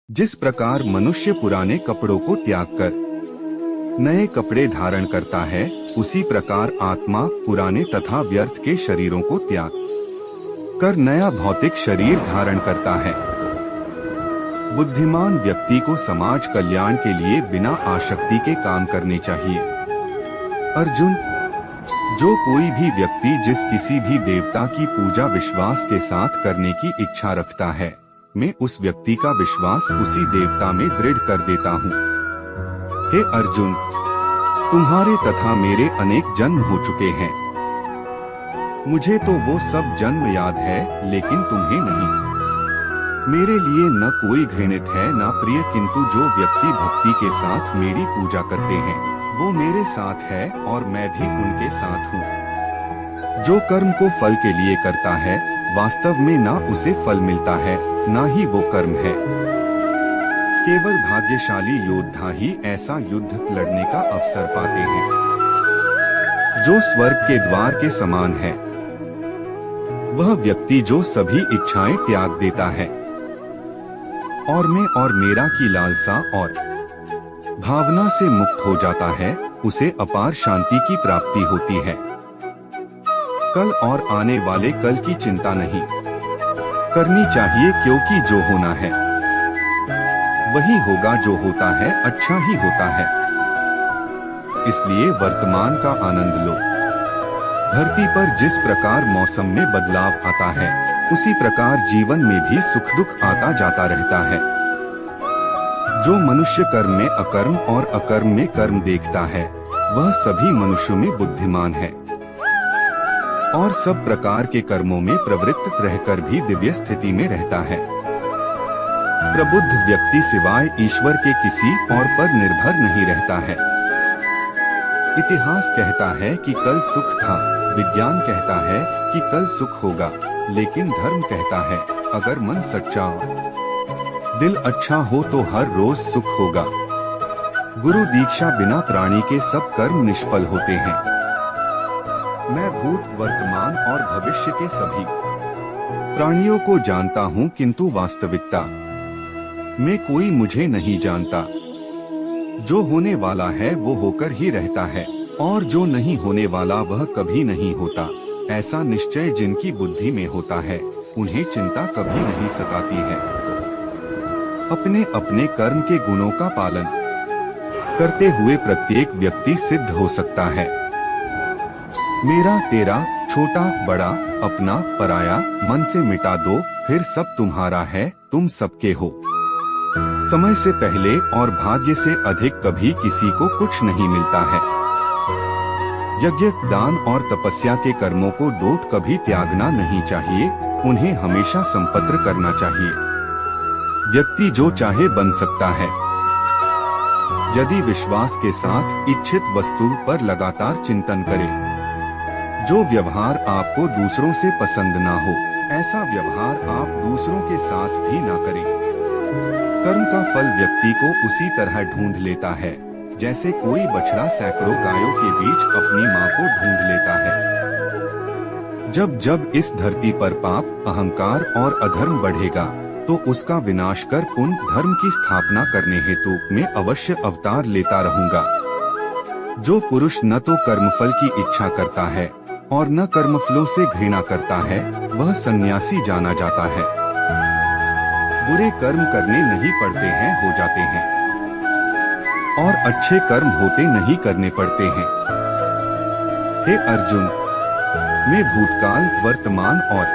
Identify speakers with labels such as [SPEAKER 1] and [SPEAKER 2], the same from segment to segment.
[SPEAKER 1] जिस प्रकार मनुष्य पुराने कपड़ों को त्याग कर नए कपड़े धारण करता है, उसी प्रकार आत्मा पुराने तथा व्यर्थ के शरीरों को त्याग कर नया भौतिक शरीर धारण करता है। बुद्धिमान व्यक्ति को समाज कल्याण के लिए बिना आसक्ति के काम करने चाहिए। अर्जुन, जो कोई भी व्यक्ति जिस किसी भी देवता की पूजा विश्वास के साथ करने की इच्छा रखता है, मैं उस व्यक्ति का विश्वास उसी देवता में दृढ़ कर देता हूँ। हे अर्जुन, तुम्हारे तथा मेरे अनेक जन्म हो चुके हैं। मुझे तो वो सब जन्म याद है, लेकिन तुम्हें नहीं। मेरे लिए न कोई घृणित है न प्रिय, किंतु जो व्यक्ति भक्ति के साथ मेरी पूजा करते हैं, वो मेरे साथ है और मैं भी उनके साथ हूँ। जो कर्म को फल के लिए करता है, वास्तव में ना उसे फल मिलता है, ना ही वो कर्म है। केवल भाग्यशाली योद्धा ही ऐसा युद्ध लड़ने का अवसर पाते हैं। जो स्वर्ग के द्वार के समान है, वह व्यक्ति जो सभी इच्छाएं त्याग देता है और मैं और मेरा की लालसा और भावना से मुक्त हो जाता है, उसे अपार शांति की प्राप्ति होती है। कल और आने वाले कल की चिंता नहीं करनी चाहिए, क्योंकि जो होना है वही होगा। जो होता है अच्छा ही होता है, इसलिए वर्तमान का आनंद लो। धरती पर जिस प्रकार मौसम में बदलाव आता है, उसी प्रकार जीवन में भी सुख दुख आता जाता रहता है। जो मनुष्य कर्म में अकर्म और अकर्म में कर्म देखता है, वह सभी मनुष्यों में बुद्धिमान है और सब प्रकार के कर्मों में प्रवृत्त रहकर भी दिव्य स्थिति में रहता है। प्रबुद्ध व्यक्ति सिवाय ईश्वर के किसी और पर निर्भर नहीं रहता है। इतिहास कहता है कि कल सुख था, विज्ञान कहता है कि कल सुख होगा, लेकिन धर्म कहता है अगर मन सच्चा दिल अच्छा हो तो हर रोज सुख होगा। गुरु दीक्षा बिना प्राणी के सब कर्म निष्फल होते हैं। मैं भूत, वर्तमान और भविष्य के सभी प्राणियों को जानता हूँ, किंतु वास्तविकता में कोई मुझे नहीं जानता। जो होने वाला है वो होकर ही रहता है, और जो नहीं होने वाला वह कभी नहीं होता। ऐसा निश्चय जिनकी बुद्धि में होता है, उन्हें चिंता कभी नहीं सताती है। अपने अपने कर्म के गुणों का पालन करते हुए प्रत्येक व्यक्ति सिद्ध हो सकता है। मेरा तेरा, छोटा बड़ा, अपना पराया मन से मिटा दो, फिर सब तुम्हारा है, तुम सबके हो। समय से पहले और भाग्य से अधिक कभी किसी को कुछ नहीं मिलता है। यज्ञ, दान और तपस्या के कर्मों को डोट कभी त्यागना नहीं चाहिए, उन्हें हमेशा संपत्र करना चाहिए। व्यक्ति जो चाहे बन सकता है, यदि विश्वास के साथ इच्छित वस्तु पर लगातार चिंतन करे। जो व्यवहार आपको दूसरों से पसंद ना हो, ऐसा व्यवहार आप दूसरों के साथ भी ना करें। कर्म का फल व्यक्ति को उसी तरह ढूंढ लेता है, जैसे कोई बछड़ा सैकड़ों गायों के बीच अपनी मां को ढूंढ लेता है। जब जब इस धरती पर पाप, अहंकार और अधर्म बढ़ेगा, तो उसका विनाश कर पुण्य धर्म की स्थापना करने हेतु मैं अवश्य अवतार लेता रहूंगा। जो पुरुष न तो कर्मफल की इच्छा करता है और न कर्मफलों से घृणा करता है, वह सन्यासी जाना जाता है। बुरे कर्म करने नहीं पड़ते हैं, हो जाते हैं, और अच्छे कर्म होते नहीं करने पड़ते हैं। हे अर्जुन, मैं भूतकाल, वर्तमान और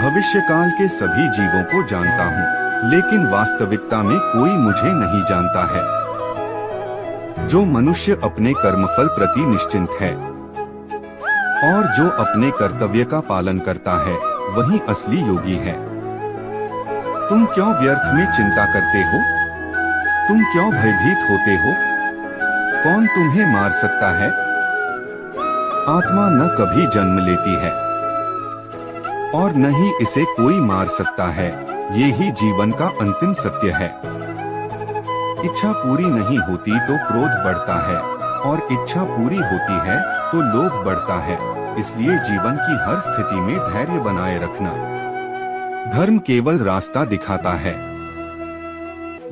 [SPEAKER 1] भविष्यकाल के सभी जीवों को जानता हूँ, लेकिन वास्तविकता में कोई मुझे नहीं जानता है। जो मनुष्य अपने कर्मफल प्रति निश्चिंत है और जो अपने कर्तव्य का पालन करता है, वही असली योगी है। तुम क्यों व्यर्थ में चिंता करते हो? तुम क्यों भयभीत होते हो? कौन तुम्हें मार सकता है? आत्मा न कभी जन्म लेती है और न ही इसे कोई मार सकता है। ये ही जीवन का अंतिम सत्य है। इच्छा पूरी नहीं होती तो क्रोध बढ़ता है, और इच्छा पूरी होती है तो लोभ बढ़ता है। इसलिए जीवन की हर स्थिति में धैर्य बनाए रखना। धर्म केवल रास्ता दिखाता है,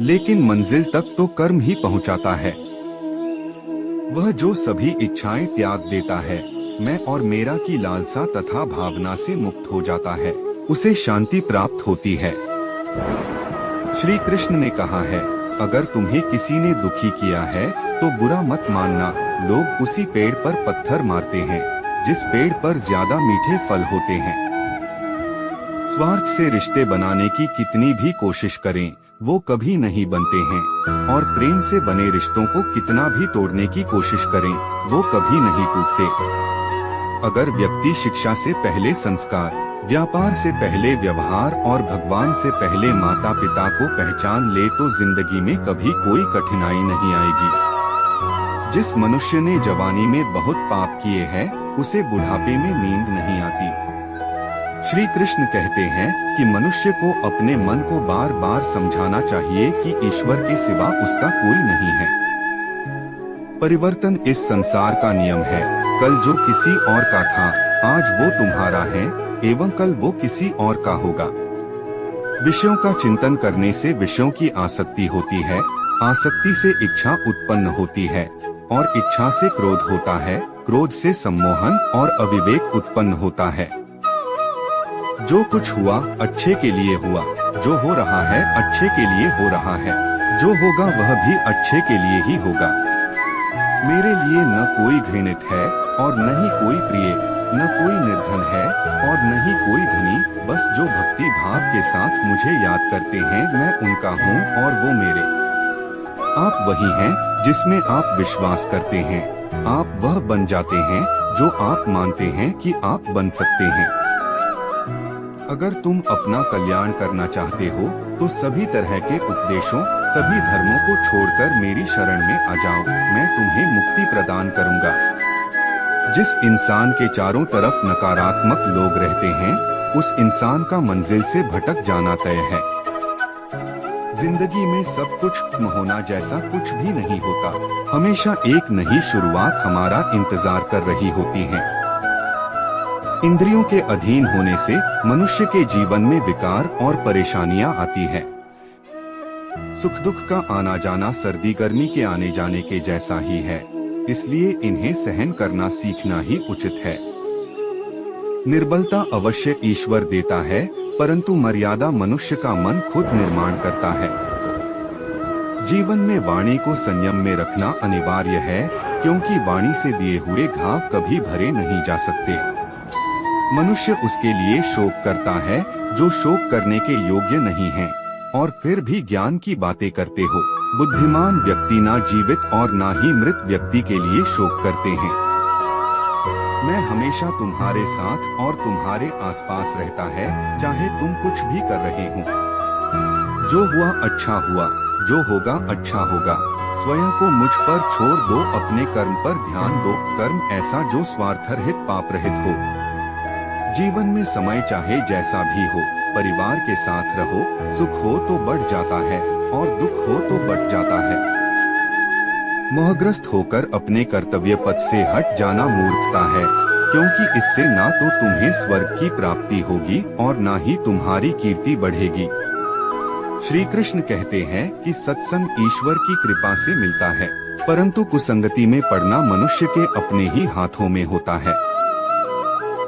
[SPEAKER 1] लेकिन मंजिल तक तो कर्म ही पहुंचाता है। वह जो सभी इच्छाएं त्याग देता है, मैं और मेरा की लालसा तथा भावना से मुक्त हो जाता है, उसे शांति प्राप्त होती है। श्री कृष्ण ने कहा है, अगर तुम्हें किसी ने दुखी किया है तो बुरा मत मानना। लोग उसी पेड़ पर पत्थर मारते हैं जिस पेड़ पर ज्यादा मीठे फल होते हैं। स्वार्थ से रिश्ते बनाने की कितनी भी कोशिश करें, वो कभी नहीं बनते हैं, और प्रेम से बने रिश्तों को कितना भी तोड़ने की कोशिश करें, वो कभी नहीं टूटते। अगर व्यक्ति शिक्षा से पहले संस्कार, व्यापार से पहले व्यवहार और भगवान से पहले माता पिता को पहचान ले तो जिंदगी में कभी कोई कठिनाई नहीं आएगी। जिस मनुष्य ने जवानी में बहुत पाप किए हैं, उसे बुढ़ापे में नींद नहीं आती। श्री कृष्ण कहते हैं कि मनुष्य को अपने मन को बार बार समझाना चाहिए कि ईश्वर के सिवा उसका कोई नहीं है। परिवर्तन इस संसार का नियम है। कल जो किसी और का था, आज वो तुम्हारा है एवं कल वो किसी और का होगा। विषयों का चिंतन करने से विषयों की आसक्ति होती है, आसक्ति से इच्छा उत्पन्न होती है और इच्छा से क्रोध होता है, क्रोध से सम्मोहन और अविवेक उत्पन्न होता है। जो कुछ हुआ अच्छे के लिए हुआ, जो हो रहा है अच्छे के लिए हो रहा है, जो होगा वह भी अच्छे के लिए ही होगा। मेरे लिए न कोई घृणित है और न ही कोई प्रिय, न कोई निर्धन है और न ही कोई धनी, बस जो भक्ति भाव के साथ मुझे याद करते हैं, मैं उनका हूँ और वो मेरे। आप वही हैं जिसमें आप विश्वास करते हैं। आप वह बन जाते हैं जो आप मानते हैं कि आप बन सकते हैं। अगर तुम अपना कल्याण करना चाहते हो तो सभी तरह के उपदेशों, सभी धर्मों को छोड़कर मेरी शरण में आ जाओ, मैं तुम्हें मुक्ति प्रदान करूंगा। जिस इंसान के चारों तरफ नकारात्मक लोग रहते हैं, उस इंसान का मंजिल से भटक जाना तय है। जिंदगी में सब कुछ खत्म होना जैसा कुछ भी नहीं होता। हमेशा एक नई शुरुआत हमारा इंतजार कर रही होती है। इंद्रियों के अधीन होने से मनुष्य के जीवन में विकार और परेशानियां आती है। सुख दुख का आना जाना सर्दी गर्मी के आने जाने के जैसा ही है, इसलिए इन्हें सहन करना सीखना ही उचित है। निर्बलता अवश्य ईश्वर देता है, परंतु मर्यादा मनुष्य का मन खुद निर्माण करता है। जीवन में वाणी को संयम में रखना अनिवार्य है, क्योंकि वाणी से दिए हुए घाव कभी भरे नहीं जा सकते। मनुष्य उसके लिए शोक करता है जो शोक करने के योग्य नहीं है, और फिर भी ज्ञान की बातें करते हो। बुद्धिमान व्यक्ति ना जीवित और ना ही मृत व्यक्ति के लिए शोक करते हैं। मैं हमेशा तुम्हारे साथ और तुम्हारे आसपास रहता है, चाहे तुम कुछ भी कर रहे हो। जो हुआ अच्छा हुआ, जो होगा अच्छा होगा। स्वयं को मुझ पर छोड़ दो, अपने कर्म पर ध्यान दो। कर्म ऐसा जो स्वार्थरहित पाप रहित हो। जीवन में समय चाहे जैसा भी हो, परिवार के साथ रहो। सुख हो तो बढ़ जाता है और दुख हो तो बढ़ जाता है। मोहग्रस्त होकर अपने कर्तव्य पथ से हट जाना मूर्खता है, क्योंकि इससे ना तो तुम्हें स्वर्ग की प्राप्ति होगी और ना ही तुम्हारी कीर्ति बढ़ेगी। श्री कृष्ण कहते हैं कि सत्संग ईश्वर की कृपा से मिलता है, परंतु कुसंगति में पड़ना मनुष्य के अपने ही हाथों में होता है।